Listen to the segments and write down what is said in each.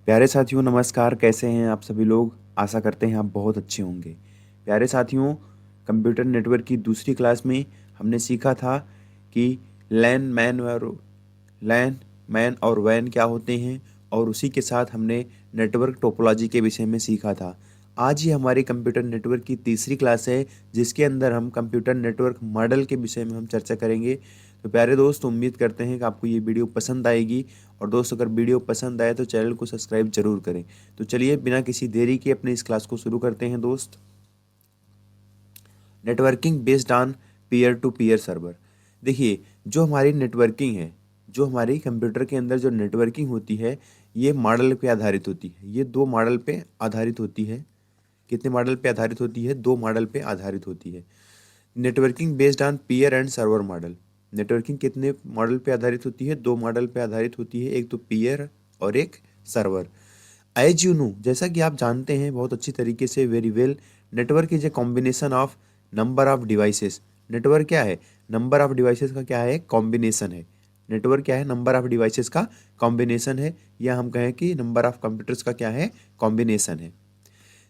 प्यारे साथियों नमस्कार। कैसे हैं आप सभी लोग? आशा करते हैं आप बहुत अच्छे होंगे। प्यारे साथियों, कंप्यूटर नेटवर्क की दूसरी क्लास में हमने सीखा था कि लैन मैन और वैन क्या होते हैं, और उसी के साथ हमने नेटवर्क टोपोलॉजी के विषय में सीखा था। आज ही हमारी कंप्यूटर नेटवर्क की तीसरी क्लास है, जिसके अंदर हम कंप्यूटर नेटवर्क मॉडल के विषय में हम चर्चा करेंगे। तो प्यारे दोस्त, उम्मीद करते हैं कि आपको ये वीडियो पसंद आएगी। और दोस्त, अगर वीडियो पसंद आए तो चैनल को सब्सक्राइब जरूर करें। तो चलिए बिना किसी देरी के अपने इस क्लास को शुरू करते हैं दोस्त। Networking based on peer to peer server. देखिए, जो हमारी नेटवर्किंग है, जो हमारी कंप्यूटर के अंदर जो नेटवर्किंग होती है, ये मॉडल पे आधारित होती है। ये दो मॉडल पे आधारित होती है। कितने मॉडल पे आधारित होती है? दो मॉडल पे आधारित होती है। Networking based on peer and server model. Networking कितने मॉडल पे आधारित होती है? दो मॉडल पे आधारित होती है, एक तो पीयर और एक सर्वर। एज यू नो, जैसा कि आप जानते हैं बहुत अच्छी तरीके से, very well, network is a combination of number of devices. Network क्या है? नंबर ऑफ डिवाइसेस का क्या है? कॉम्बिनेशन है। नेटवर्क क्या है? नंबर ऑफ डिवाइसेस का कॉम्बिनेशन है, या हम कहें कि नंबर ऑफ कंप्यूटर्स का क्या है? कॉम्बिनेशन है।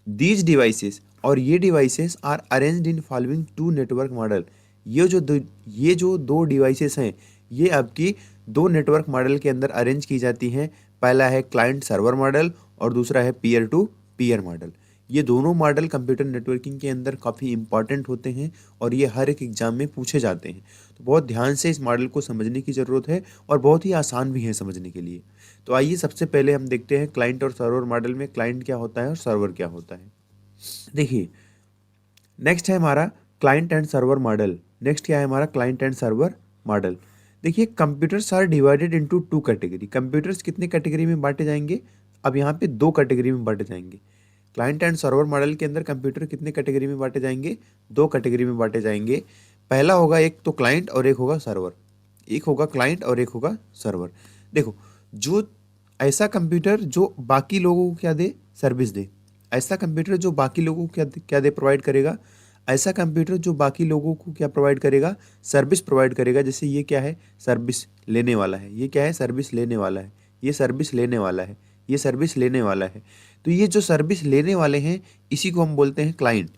दीज डिवाइसेस, और ये devices are arranged in following two network model. ये जो दो डिवाइसेस हैं, ये आपकी दो नेटवर्क मॉडल के अंदर अरेंज की जाती हैं। पहला है क्लाइंट सर्वर मॉडल और दूसरा है पीयर टू पीयर मॉडल। ये दोनों मॉडल कंप्यूटर नेटवर्किंग के अंदर काफ़ी इंपॉर्टेंट होते हैं और ये हर एक एग्जाम में पूछे जाते हैं। तो बहुत ध्यान से इस मॉडल को समझने की ज़रूरत है, और बहुत ही आसान भी है समझने के लिए। तो आइए सबसे पहले हम देखते हैं क्लाइंट और सर्वर मॉडल में क्लाइंट क्या होता है और सर्वर क्या होता है। देखिए, नेक्स्ट है हमारा client and server model. Next क्या है हमारा? Client and server model. देखिए, computers are divided into two category. Computers कितने कैटेगरी में बांटे जाएंगे? अब यहाँ पे दो कैटेगरी में बांटे जाएंगे। क्लाइंट एंड सर्वर मॉडल के अंदर कंप्यूटर कितने कैटेगरी में बांटे जाएंगे? दो कैटेगरी में बांटे जाएंगे। पहला होगा एक तो क्लाइंट और एक होगा सर्वर। एक होगा क्लाइंट और एक होगा सर्वर। देखो, जो ऐसा कंप्यूटर जो बाकी लोगों को क्या दे? सर्विस दे। ऐसा कंप्यूटर जो बाकी लोगों को क्या दे? प्रोवाइड करेगा। ऐसा कंप्यूटर जो बाकी लोगों को क्या प्रोवाइड करेगा? सर्विस प्रोवाइड करेगा। जैसे ये क्या है? सर्विस लेने वाला है। ये क्या है? सर्विस लेने वाला है। ये सर्विस लेने वाला है। ये सर्विस लेने वाला है। तो ये जो सर्विस लेने वाले हैं, इसी को हम बोलते हैं क्लाइंट।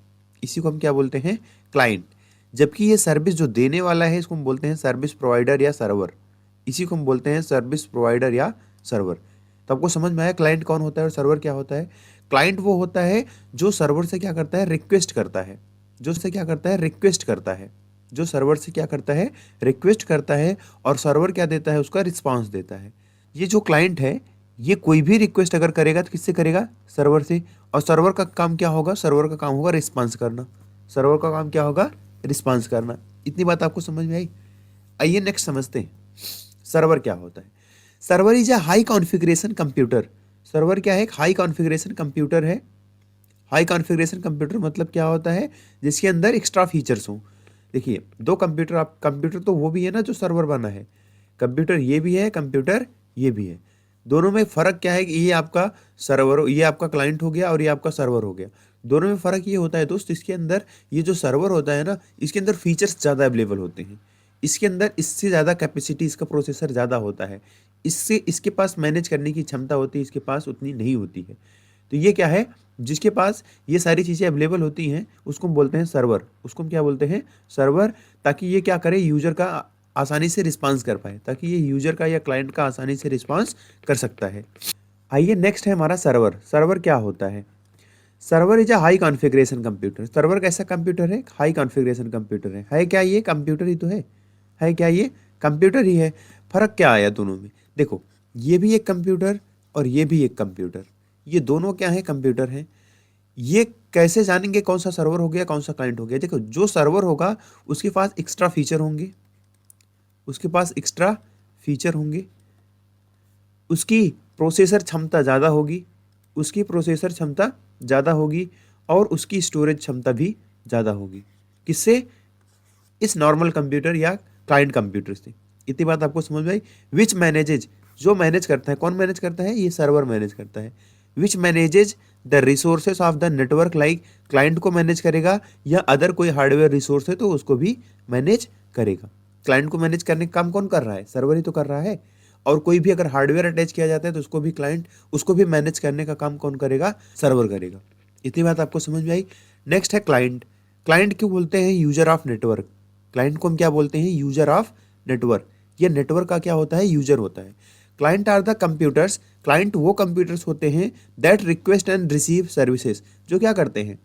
इसी को हम क्या बोलते हैं? क्लाइंट। जबकि ये सर्विस जो देने वाला है, इसको हम बोलते हैं सर्विस प्रोवाइडर या सर्वर। इसी को हम बोलते हैं सर्विस प्रोवाइडर या सर्वर। तो आपको समझ में आया क्लाइंट कौन होता है और सर्वर क्या होता है? क्लाइंट वो होता है जो सर्वर से क्या करता है? रिक्वेस्ट करता है। जो से क्या करता है? रिक्वेस्ट करता है। जो सर्वर से क्या करता है? रिक्वेस्ट करता है। और सर्वर क्या देता है? उसका रिस्पांस देता है। ये जो क्लाइंट है, ये कोई भी रिक्वेस्ट अगर करेगा तो किससे करेगा? सर्वर से। और सर्वर का काम क्या होगा? सर्वर का काम होगा रिस्पांस करना। सर्वर का काम क्या होगा? रिस्पांस करना। इतनी बात आपको समझ में आई? आइए नेक्स्ट समझते हैं सर्वर क्या होता है। Server is a high configuration computer. Server क्या है? एक हाई कॉन्फ़िगरेशन कंप्यूटर है। हाई कॉन्फ़िगरेशन कंप्यूटर मतलब क्या होता है? जिसके अंदर एक्स्ट्रा फीचर्स हों। देखिए, दो कंप्यूटर, आप कंप्यूटर तो वो भी है ना जो सर्वर बना है। कंप्यूटर ये भी है, कंप्यूटर ये भी है। दोनों में फ़र्क क्या है कि ये आपका सर्वर, ये आपका क्लाइंट हो गया और ये आपका सर्वर हो गया। दोनों में फ़र्क ये होता है दोस्त, इसके अंदर ये जो सर्वर होता है ना, इसके अंदर फीचर्स ज़्यादा अवेलेबल होते हैं। इसके अंदर इससे ज़्यादा कैपेसिटी, इसका प्रोसेसर ज़्यादा होता है। इससे इसके पास मैनेज करने की क्षमता होती है, इसके पास उतनी नहीं होती है। तो ये क्या है? जिसके पास ये सारी चीज़ें अवेलेबल होती हैं, उसको हम बोलते हैं सर्वर। उसको हम क्या बोलते हैं? सर्वर। ताकि ये क्या करे? यूजर का आसानी से रिस्पांस कर पाए, ताकि ये यूजर का या क्लाइंट का आसानी से रिस्पांस कर सकता है। आइए नेक्स्ट है हमारा सर्वर। सर्वर क्या होता है? Server is a high configuration computer. Server कैसा कंप्यूटर है? हाई कॉन्फ़िगरेशन कंप्यूटर है क्या? ये कंप्यूटर ही तो है क्या? ये कंप्यूटर ही है। फर्क क्या आया दोनों में? देखो, ये भी एक कंप्यूटर और ये भी एक कंप्यूटर। ये दोनों क्या है? कंप्यूटर हैं। ये कैसे जानेंगे कौन सा सर्वर हो गया, कौन सा क्लाइंट हो गया? देखो, जो सर्वर होगा उसके पास एक्स्ट्रा फीचर होंगे। उसके पास एक्स्ट्रा फीचर होंगे। उसकी प्रोसेसर क्षमता ज़्यादा होगी। उसकी प्रोसेसर क्षमता ज़्यादा होगी और उसकी स्टोरेज क्षमता भी ज़्यादा होगी। किससे? इस नॉर्मल कंप्यूटर या क्लाइंट कंप्यूटर से। इतनी बात आपको समझ में आई? विच मैनेजेज, जो मैनेज करता है, कौन मैनेज करता है? ये सर्वर मैनेज करता है। Which manages the resources of the network, like client को मैनेज करेगा, या अदर कोई हार्डवेयर रिसोर्स है तो उसको भी मैनेज करेगा। क्लाइंट को मैनेज करने का काम कौन कर रहा है? सर्वर ही तो कर रहा है। और कोई भी अगर हार्डवेयर अटैच किया जाता है तो उसको भी मैनेज करने का काम कौन करेगा? सर्वर करेगा। इतनी बात आपको समझ में आई। नेक्स्ट है क्लाइंट। क्लाइंट क्यों बोलते हैं? User of network. क्लाइंट को हम क्या बोलते हैं? User of network. ये नेटवर्क का क्या होता है? यूजर होता है। Client are the computers. Client वो कंप्यूटर्स होते हैं that request and receive services, जो क्या करते हैं?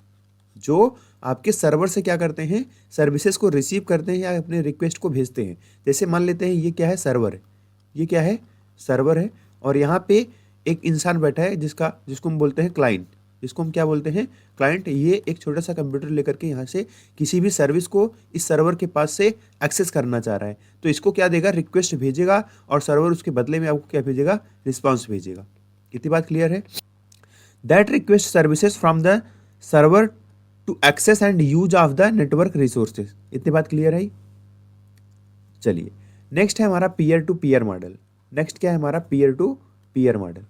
जो आपके सर्वर से क्या करते हैं? सर्विसेज को रिसीव करते हैं या अपने रिक्वेस्ट को भेजते हैं। जैसे मान लेते हैं ये क्या है? सर्वर है। ये क्या है? सर्वर है। और यहाँ पे एक इंसान बैठा है जिसको हम बोलते हैं क्लाइंट। जिसको हम क्या बोलते हैं? क्लाइंट। ये एक छोटा सा कंप्यूटर लेकर के यहाँ से किसी भी सर्विस को इस सर्वर के पास से एक्सेस करना चाह रहा है, तो इसको क्या देगा? रिक्वेस्ट भेजेगा और सर्वर उसके बदले में आपको क्या भेजेगा? रिस्पॉन्स भेजेगा। इतनी बात क्लियर है? That request services from the server to access and use of the network resources. इतनी बात क्लियर है? चलिए नेक्स्ट है हमारा peer to peer model. Next क्या है हमारा? Peer to peer model.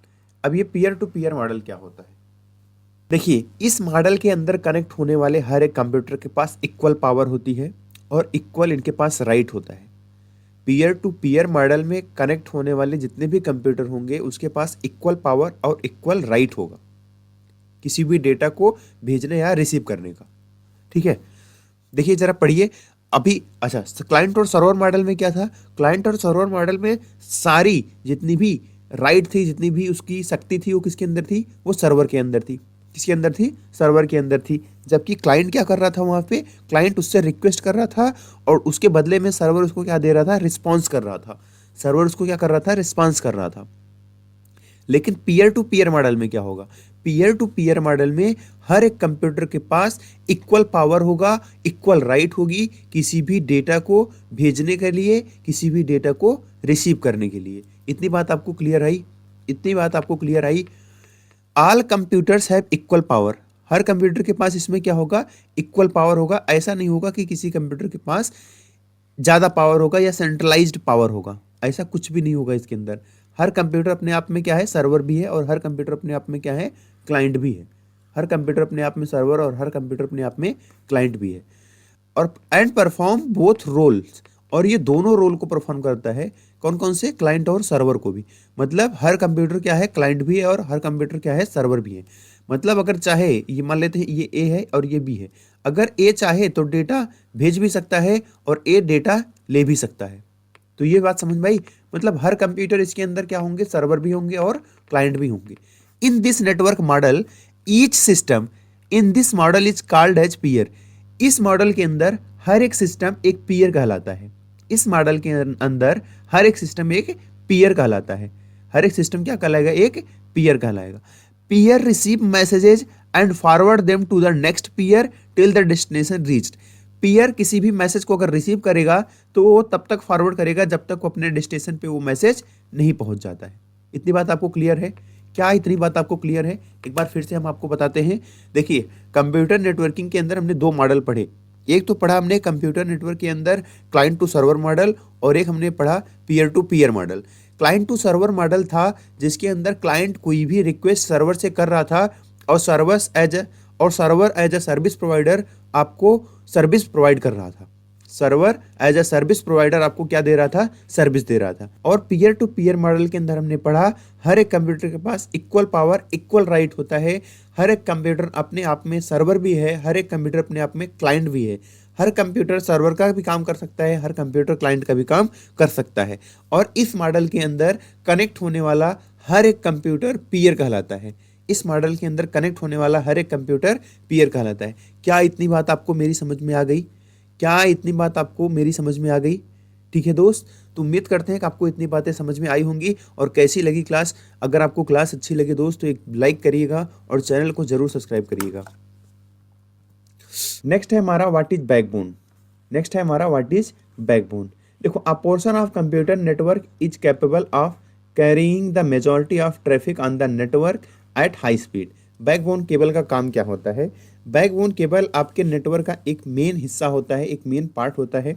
अब ये पीयर टू पीयर मॉडल क्या होता है? देखिए, इस मॉडल के अंदर कनेक्ट होने वाले हर एक कंप्यूटर के पास इक्वल पावर होती है और इक्वल इनके पास राइट होता है। पीयर टू पीयर मॉडल में कनेक्ट होने वाले जितने भी कंप्यूटर होंगे उसके पास इक्वल पावर और इक्वल राइट होगा किसी भी डेटा को भेजने या रिसीव करने का। ठीक है, देखिए जरा पढ़िए अभी। अच्छा, क्लाइंट और सर्वर मॉडल में क्या था? क्लाइंट और सर्वर मॉडल में सारी जितनी भी राइट थी, जितनी भी उसकी शक्ति थी, वो किसके अंदर थी? वो सर्वर के अंदर थी। किसके अंदर थी? सर्वर के अंदर थी। जबकि क्लाइंट क्या कर रहा था वहां पे? क्लाइंट उससे रिक्वेस्ट कर रहा था और उसके बदले में सर्वर उसको क्या दे रहा था? रिस्पॉन्स कर रहा था। सर्वर उसको क्या कर रहा था? रिस्पॉन्स कर रहा था। लेकिन पीयर टू पीयर मॉडल में क्या होगा? पीयर टू पीयर मॉडल में हर एक कंप्यूटर के पास इक्वल पावर होगा, इक्वल राइट होगी किसी भी डेटा को भेजने के लिए, किसी भी डेटा को रिसीव करने के लिए। इतनी बात आपको क्लियर आई? इतनी बात आपको clear I? All computers have equal power. Her computer के पास इसमें क्या होगा? इक्वल पावर होगा। ऐसा नहीं होगा कि किसी कंप्यूटर के पास ज़्यादा पावर होगा या सेंट्रलाइज्ड पावर होगा, ऐसा कुछ भी नहीं होगा इसके अंदर। हर कंप्यूटर अपने आप में क्या है? सर्वर भी है और हर कंप्यूटर अपने आप में क्या है? क्लाइंट भी है। हर कंप्यूटर अपने आप में सर्वर और हर कंप्यूटर अपने आप में क्लाइंट भी है। और एंड परफॉर्म बोथ रोल्स, और ये दोनों रोल को परफॉर्म करता है। कौन कौन से? क्लाइंट और सर्वर को भी। मतलब हर कंप्यूटर क्या है? क्लाइंट भी है और हर कंप्यूटर क्या है? सर्वर भी है। मतलब अगर चाहे, ये मान लेते हैं ये ए है और ये बी है, अगर ए चाहे तो डेटा भेज भी सकता है और ए डेटा ले भी सकता है। तो ये बात समझ में आई? मतलब हर कंप्यूटर इसके अंदर क्या होंगे? सर्वर भी होंगे और क्लाइंट भी होंगे। In this network model each system in this model is called as peer. इस मॉडल के अंदर हर एक सिस्टम एक पीयर कहलाता है। इस मॉडल के अंदर हर एक सिस्टम एक पीयर कहलाता है। हर एक सिस्टम क्या कहलाएगा? एक पीयर कहलाएगा। Peer receive messages and forward them to the next peer till the destination reached. Peer किसी भी मैसेज को अगर रिसीव करेगा तो वो तब तक फॉरवर्ड करेगा जब तक वो अपने डेस्टिनेशन पे वो मैसेज नहीं पहुंच जाता है। इतनी बात आपको क्लियर है? क्या इतनी बात आपको क्लियर है? एक बार फिर से हम आपको बताते हैं। देखिए, कंप्यूटर नेटवर्किंग के अंदर हमने दो मॉडल पढ़े। एक तो पढ़ा हमने कंप्यूटर नेटवर्क के अंदर क्लाइंट टू सर्वर मॉडल, और एक हमने पढ़ा peer to peer model. Client to server model था जिसके अंदर क्लाइंट कोई भी रिक्वेस्ट सर्वर से कर रहा था और server as a service provider आपको सर्विस प्रोवाइड कर रहा था। Server as a service provider आपको क्या दे रहा था? सर्विस दे रहा था। और पीयर टू पीयर मॉडल के अंदर हमने पढ़ा हर एक कंप्यूटर के पास इक्वल पावर, इक्वल राइट होता है। हर एक कंप्यूटर अपने आप में सर्वर भी है, हर एक कंप्यूटर अपने आप में क्लाइंट भी है। हर कंप्यूटर सर्वर का भी काम कर सकता है, हर कंप्यूटर क्लाइंट का भी काम कर सकता है। और इस मॉडल के अंदर कनेक्ट होने वाला हर एक कंप्यूटर पीयर कहलाता है। इस मॉडल के अंदर कनेक्ट होने वाला हर एक कंप्यूटर पीयर कहलाता है। क्या इतनी बात आपको मेरी समझ में आ गई? क्या इतनी बात आपको मेरी समझ में आ गई? ठीक है दोस्त, तो उम्मीद करते हैं कि आपको इतनी बातें समझ में आई होंगी। और कैसी लगी क्लास? अगर आपको क्लास अच्छी लगे दोस्त तो एक लाइक करिएगा और चैनल को जरूर सब्सक्राइब करिएगा। नेक्स्ट है हमारा व्हाट इज बैकबोन। नेक्स्ट है हमारा व्हाट इज बैकबोन। देखो, a portion of computer network is capable of carrying the majority of traffic on the network at high speed. Backbone cable का काम क्या होता है? बैकबोन केबल आपके नेटवर्क का एक मेन हिस्सा होता है, एक मेन पार्ट होता है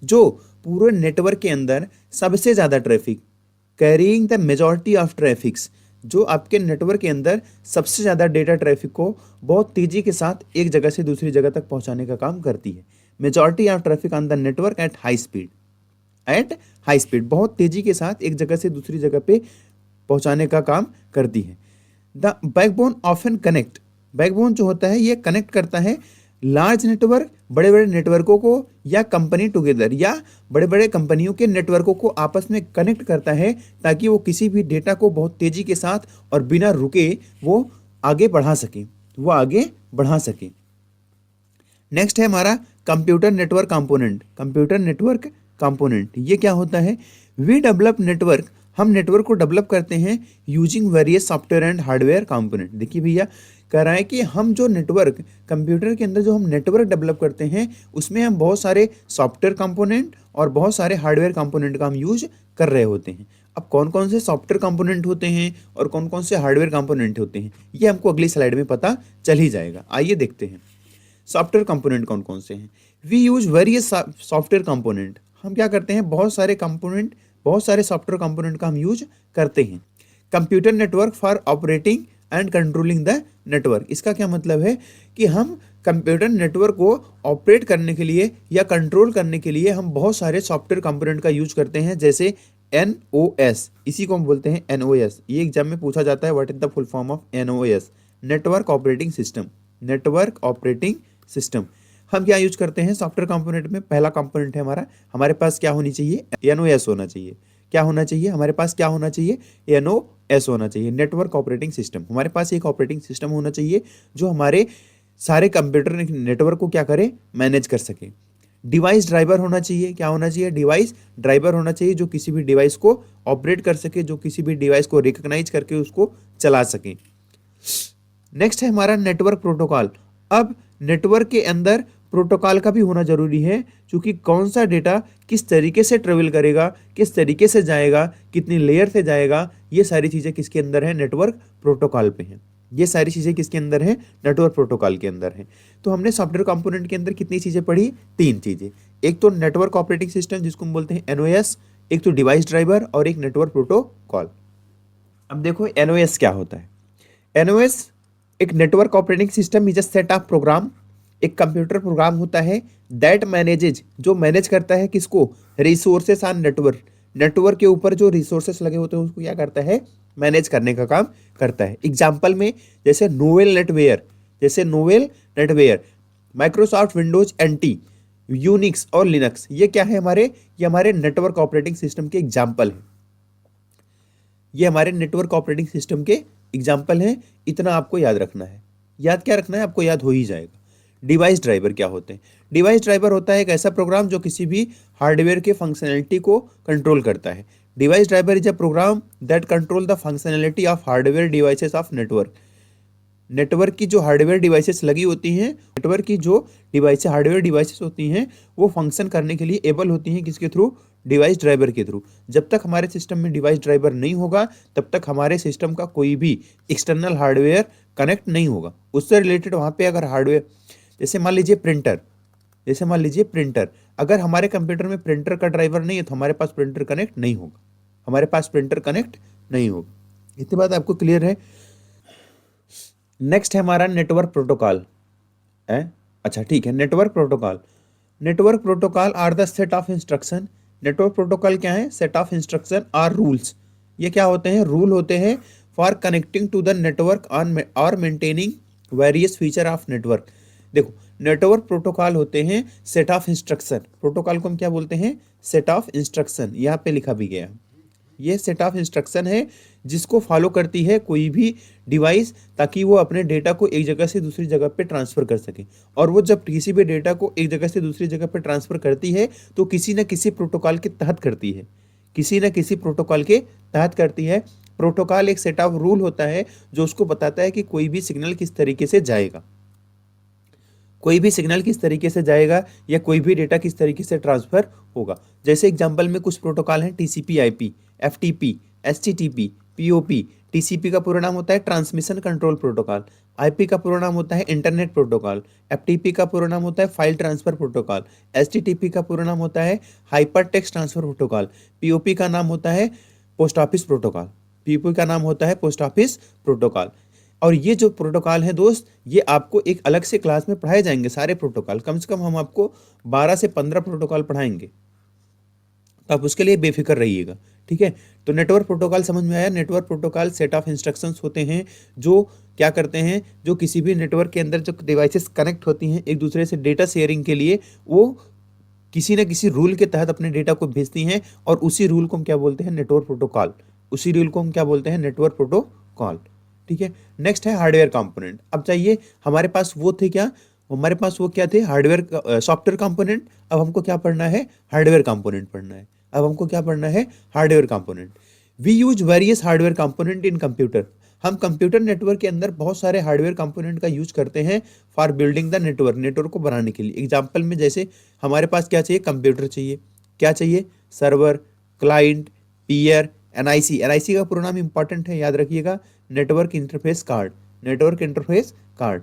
जो पूरे नेटवर्क के अंदर सबसे ज़्यादा traffic, carrying the majority of traffics, जो आपके नेटवर्क के अंदर सबसे ज़्यादा डेटा ट्रैफिक को बहुत तेज़ी के साथ एक जगह से दूसरी जगह तक पहुंचाने का काम करती है। Majority of traffic on the network at high speed. Eight high speed, बहुत तेजी के साथ एक जगह से दूसरी जगह पे पहुंचाने का काम करती है। The backbone often connect, backbone जो होता है ये कनेक्ट करता है लार्ज नेटवर्क, बड़े बड़े नेटवर्कों को, या कंपनी टुगेदर, या बड़े बड़े कंपनियों के नेटवर्कों को आपस में कनेक्ट करता है ताकि वो किसी भी डेटा को बहुत तेजी के साथ और बिना रुके वो आगे बढ़ा सके, वो आगे बढ़ा सके। नेक्स्ट है हमारा computer network component. Computer network component ये क्या होता है? वी डेवलप नेटवर्क, हम नेटवर्क को डेवलप करते हैं using various software and hardware component. देखिए भैया, कह रहा है कि हम जो नेटवर्क, कंप्यूटर के अंदर जो हम नेटवर्क डेवलप करते हैं उसमें हम बहुत सारे सॉफ्टवेयर कंपोनेंट और बहुत सारे हार्डवेयर कंपोनेंट का हम यूज कर रहे होते हैं। अब कौन कौन से सॉफ्टवेयर कंपोनेंट होते हैं और कौन कौन से हार्डवेयर कंपोनेंट होते हैं ये हमको अगली स्लाइड में पता चल ही जाएगा। आइए देखते हैं सॉफ्टवेयर कंपोनेंट कौन कौन से हैं। We use various software component, हम क्या करते हैं बहुत सारे कंपोनेंट, बहुत सारे सॉफ्टवेयर कंपोनेंट का हम यूज करते हैं। Computer network for operating and controlling the network, इसका क्या मतलब है कि हम कंप्यूटर नेटवर्क को ऑपरेट करने के लिए या कंट्रोल करने के लिए हम बहुत सारे सॉफ्टवेयर कंपोनेंट का यूज करते हैं, जैसे NOS, इसी को हम बोलते हैं NOS। ये एग्जाम में पूछा जाता है, what is the full form of NOS? Network operating system, network operating system. हम क्या यूज करते हैं सॉफ्टवेयर कंपोनेंट में? पहला कंपोनेंट है हमारे पास क्या होनी चाहिए? NOS होना चाहिए। क्या होना चाहिए हमारे पास? क्या होना चाहिए? NOS होना चाहिए, नेटवर्क ऑपरेटिंग सिस्टम। हमारे पास एक ऑपरेटिंग सिस्टम होना चाहिए जो हमारे सारे कंप्यूटर नेटवर्क को क्या करे? मैनेज कर सके। डिवाइस ड्राइवर होना चाहिए। क्या होना चाहिए? डिवाइस ड्राइवर होना चाहिए जो किसी भी डिवाइस को ऑपरेट कर सके, जो किसी भी डिवाइस को रिकॉग्नाइज करके उसको चला सके। नेक्स्ट है हमारा नेटवर्क प्रोटोकॉल। अब नेटवर्क के अंदर प्रोटोकॉल का भी होना जरूरी है, क्योंकि कौन सा डेटा किस तरीके से ट्रेवल करेगा, किस तरीके से जाएगा, कितनी लेयर से जाएगा, ये सारी चीज़ें किसके अंदर है? नेटवर्क प्रोटोकॉल पे हैं। ये सारी चीज़ें किसके अंदर है? नेटवर्क प्रोटोकॉल के अंदर है। तो हमने सॉफ्टवेयर कंपोनेंट के अंदर कितनी चीज़ें पढ़ी? 3 चीज़ें। एक तो नेटवर्क ऑपरेटिंग सिस्टम जिसको हम बोलते हैं NOS, एक तो डिवाइस ड्राइवर और एक नेटवर्क प्रोटोकॉल। अब देखो NOS क्या होता है। NOS एक network operating system is a set of program, एक कंप्यूटर प्रोग्राम होता है दैट मैनेजेज, जो मैनेज करता है किसको? Resources on network. नेटवर्क के ऊपर जो रिसोर्सेस लगे होते हैं उसको क्या करता है? मैनेज करने का काम करता है। एग्जाम्पल में जैसे नोवेल नेटवेयर, जैसे Novell NetWare, Microsoft Windows NT, Unix और लिनक्स, ये क्या है हमारे? ये हमारे नेटवर्क ऑपरेटिंग सिस्टम के एग्जाम्पल है। ये हमारे नेटवर्क ऑपरेटिंग सिस्टम के एग्जाम्पल हैं। इतना आपको याद रखना है। याद क्या रखना है? आपको याद हो ही जाएगा। डिवाइस ड्राइवर क्या होते हैं? डिवाइस ड्राइवर होता है एक ऐसा प्रोग्राम जो किसी भी हार्डवेयर के फंक्शनैलिटी को कंट्रोल करता है। Device driver is a program that control the functionality of hardware devices of network. Network की जो हार्डवेयर डिवाइसेस लगी होती हैं, नेटवर्क की जो हार्डवेयर डिवाइसेस होती हैं वो फंक्शन करने के लिए एबल होती हैं किसके थ्रू? डिवाइस ड्राइवर के थ्रू। जब तक हमारे सिस्टम में डिवाइस ड्राइवर नहीं होगा तब तक हमारे सिस्टम का कोई भी एक्सटर्नल हार्डवेयर कनेक्ट नहीं होगा। उससे रिलेटेड वहाँ पे अगर हार्डवेयर, जैसे मान लीजिए प्रिंटर, जैसे मान लीजिए प्रिंटर, अगर हमारे कंप्यूटर में प्रिंटर का ड्राइवर नहीं है तो हमारे पास प्रिंटर कनेक्ट नहीं होगा, हमारे पास प्रिंटर कनेक्ट नहीं होगा। इतनी बात आपको क्लियर है? नेक्स्ट है हमारा नेटवर्क प्रोटोकॉल है। अच्छा ठीक है, network protocol. Network protocol are the set of instruction. Network protocol क्या है? Set of instruction are rules. ये क्या होते हैं? रूल होते हैं for connecting to the network on और maintaining various feature of network. देखो, नेटवर्क प्रोटोकॉल होते हैं सेट ऑफ इंस्ट्रक्शन। प्रोटोकॉल को हम क्या बोलते हैं? Set of instruction. यहाँ पे लिखा भी गया, ये सेट ऑफ इंस्ट्रक्शन है जिसको फॉलो करती है कोई भी डिवाइस, ताकि वो अपने डेटा को एक जगह से दूसरी जगह पे ट्रांसफर कर सके। और वो जब किसी भी डेटा को एक जगह से दूसरी जगह पे ट्रांसफर करती है तो किसी न किसी प्रोटोकॉल के तहत करती है, किसी न किसी प्रोटोकॉल के तहत करती है। प्रोटोकॉल एक सेट ऑफ रूल होता है जो उसको बताता है कि कोई भी सिग्नल किस तरीके से जाएगा, कोई भी सिग्नल किस तरीके से जाएगा या कोई भी डेटा किस तरीके से ट्रांसफर होगा। जैसे एग्जांपल में कुछ प्रोटोकॉल हैं TCP/IP, FTP, HTTP, POP। TCP का पूरा नाम होता है ट्रांसमिशन कंट्रोल प्रोटोकॉल, IP का पूरा नाम होता है इंटरनेट प्रोटोकॉल, FTP का पूरा नाम होता है फाइल ट्रांसफर प्रोटोकॉल, HTTP का पूरा नाम होता है hyper text transfer protocol, POP का नाम होता है पोस्ट ऑफिस प्रोटोकॉल, POP का नाम होता है पोस्ट ऑफिस प्रोटोकॉल। और ये जो प्रोटोकॉल है दोस्त, ये आपको एक अलग से क्लास में पढ़ाए जाएंगे सारे प्रोटोकॉल। कम से कम हम आपको 12 से 15 प्रोटोकॉल पढ़ाएंगे। तो आप उसके लिए बेफिक्र रहिएगा। ठीक है, तो नेटवर्क प्रोटोकॉल समझ में आया। Network protocol set of instructions होते हैं जो क्या करते हैं, जो किसी भी नेटवर्क के अंदर जो डिवाइसेस कनेक्ट होती हैं एक दूसरे से डेटा शेयरिंग के लिए, वो किसी न किसी रूल के तहत अपने डेटा को भेजती हैं, और उसी रूल को हम क्या बोलते हैं, नेटवर्क प्रोटोकॉल। उसी रूल को हम क्या बोलते हैं, नेटवर्क प्रोटोकॉल। ठीक है, नेक्स्ट है हार्डवेयर कंपोनेंट। अब चाहिए हमारे पास वो थे क्या, हमारे पास वो क्या थे, हार्डवेयर सॉफ्टवेयर कंपोनेंट। अब हमको क्या पढ़ना है, हार्डवेयर कंपोनेंट पढ़ना है। अब हमको क्या पढ़ना है, hardware component. We use various hardware component in computer. हम कंप्यूटर नेटवर्क के अंदर बहुत सारे हार्डवेयर कंपोनेंट का यूज करते हैं for building the network, network को बनाने के लिए। एग्जाम्पल में जैसे हमारे पास क्या चाहिए, कंप्यूटर चाहिए, क्या चाहिए, server, client, peer, NIC. NIC का पूरा नाम इंपॉर्टेंट है, याद रखिएगा, network interface card, network interface card.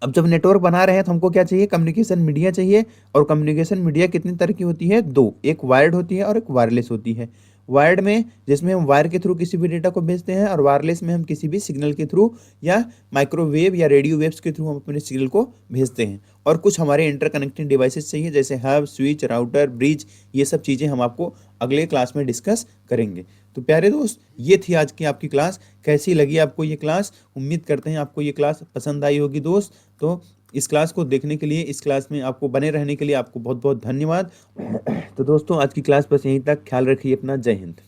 अब जब नेटवर्क बना रहे हैं तो हमको क्या चाहिए, कम्युनिकेशन मीडिया चाहिए। और कम्युनिकेशन मीडिया कितनी तरह की होती है, दो, एक वायर्ड होती है और एक वायरलेस होती है। वायर्ड में जिसमें हम वायर के थ्रू किसी भी डेटा को भेजते हैं, और वायरलेस में हम किसी भी सिग्नल के थ्रू या माइक्रोवेव या रेडियो वेव्स के थ्रू हम अपने सिग्नल को भेजते हैं। और कुछ हमारे इंटरकनेक्टिंग डिवाइसेस चाहिए, जैसे हब, स्विच, राउटर, ब्रिज। ये सब चीज़ें हम आपको अगले क्लास में डिस्कस करेंगे। तो प्यारे दोस्त, ये थी आज की आपकी क्लास। कैसी लगी आपको ये क्लास, उम्मीद करते हैं आपको ये क्लास पसंद आई होगी दोस्त। तो इस क्लास को देखने के लिए, इस क्लास में आपको बने रहने के लिए आपको बहुत बहुत धन्यवाद। तो दोस्तों, आज की क्लास बस यहीं तक। ख्याल रखिए अपना। जय हिंद।